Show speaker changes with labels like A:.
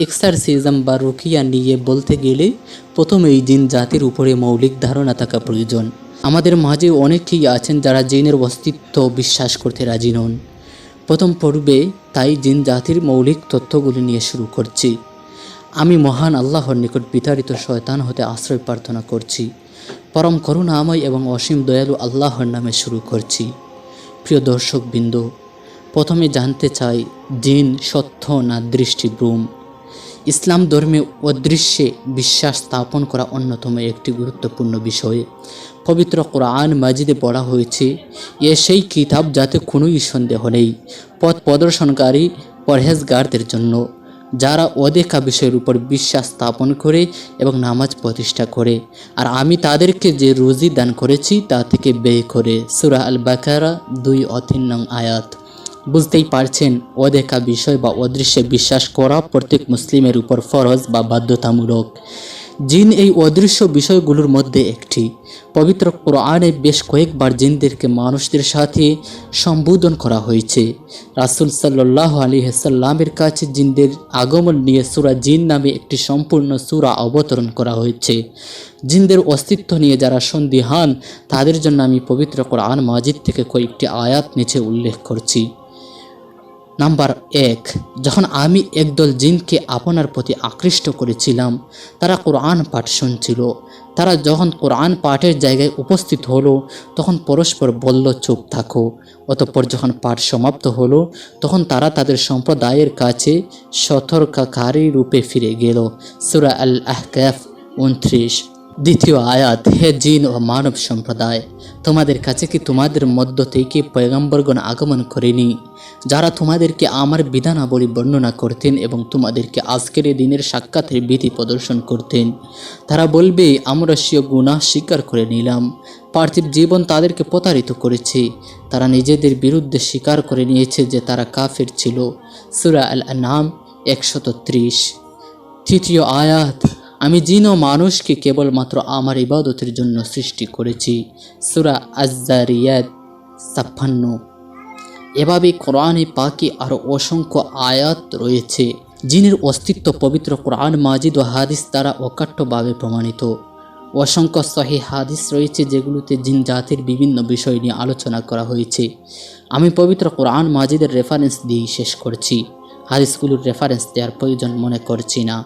A: Exorcism বা রুকিয়া নিয়ে বলতে গেলে প্রথমেই জিন জাতির উপরে মৌলিক ধারণা থাকা প্রয়োজন। আমাদের মাঝে অনেকেই আছেন যারা জিনের অস্তিত্ব বিশ্বাস করতে রাজি নন। প্রথম পর্বে তাই জিন জাতির মৌলিক তথ্যগুলি নিয়ে শুরু করছি। আমি মহান আল্লাহর নিকট বিতাড়িত শয়তান হতে আশ্রয় প্রার্থনা করছি। পরম করুণাময় এবং অসীম দয়ালু আল্লাহর নামে শুরু করছি। প্রিয় দর্শকবৃন্দ, প্রথমে জানতে চাই জিন সত্য না দৃষ্টিভ্রম। ইসলাম ধর্মে অদৃশ্যে বিশ্বাস স্থাপন করা অন্যতম একটি গুরুত্বপূর্ণ বিষয়। পবিত্র কোরআন মাজিদে পড়া হয়েছে, এ সেই কিতাব যাতে কোনোই সন্দেহ নেই, পথ প্রদর্শনকারী পরহেজগারদের জন্য, যারা অদেখা বিষয়ের উপর বিশ্বাস স্থাপন করে এবং নামাজ প্রতিষ্ঠা করে, আর আমি তাদেরকে যে রুজি দান করেছি তা থেকে ব্যয় করে। সূরা আল বাকারা 2 ও 3 নং আয়াত। বুঝতেই পারছেন, অদেখা বিষয় বা অদৃশ্যে বিশ্বাস করা প্রত্যেক মুসলিমের উপর ফরজ বা বাধ্যতামূলক। জিন এই অদৃশ্য বিষয়গুলোর মধ্যে একটি। পবিত্র কোরআনে বেশ কয়েকবার জিনদেরকে মানুষদের সাথে সম্বোধন করা হয়েছে। রাসূল সাল্লাল্লাহু আলাইহি সাল্লামের কাছে জিনদের আগমন নিয়ে সূরা জিন নামে একটি সম্পূর্ণ সূরা অবতরণ করা হয়েছে। জিনদের অস্তিত্ব নিয়ে যারা সন্দিহান তাদের জন্য আমি পবিত্র কোরআন মাজিদ থেকে কয়েকটি আয়াত নিচে উল্লেখ করছি। নাম্বার 1, যখন আমি একদল জিনকে আপনার প্রতি আকৃষ্ট করেছিলাম, তারা কোরআন পাঠ শুনছিল। তারা যখন কোরআন পাঠের জায়গায় উপস্থিত হলো তখন পরস্পর বলল, চুপ থাকো। অতঃপর যখন পাঠ সমাপ্ত হলো তখন তারা তাদের সম্প্রদায়ের কাছে সতর্ককারী রূপে ফিরে গেল। সূরা আল আহকাফ 29। দ্বিতীয় আয়াত, হে জিন ও মানব সম্প্রদায়, তোমাদের কাছে কি তোমাদের মধ্য থেকে পয়গম্বরগণ আগমন করেনি, যারা তোমাদেরকে আমার বিধানাবলী বর্ণনা করতেন এবং তোমাদেরকে আজকের দিনের সাক্ষাতের ভীতি প্রদর্শন করতেন? তারা বলবে, আমরা স্বীয় গুনাহ স্বীকার করে নিলাম। পার্থিব জীবন তাদেরকে প্রতারিত করেছে। তারা নিজেদের বিরুদ্ধে স্বীকার করে নিয়েছে যে তারা কাফের ছিল। সূরা আল আনআম 130। তৃতীয় আয়াত, আমি জিন ও মানুষকে কেবলমাত্র আমার ইবাদতের জন্য সৃষ্টি করেছি। সূরা আয-যারিয়াত 56। এভাবে কোরআনে পাকে আরও অসংখ্য আয়াত রয়েছে। জিনের অস্তিত্ব পবিত্র কোরআন মাজিদ ও হাদিস দ্বারা অকাট্যভাবে প্রমাণিত। অসংখ্য সহিহ হাদিস রয়েছে যেগুলোতে জিন জাতির বিভিন্ন বিষয় নিয়ে আলোচনা করা হয়েছে। আমি পবিত্র কোরআন মাজিদের রেফারেন্স দিয়েই শেষ করছি। হাদিসগুলোর রেফারেন্স দেওয়ার প্রয়োজন মনে করছি না।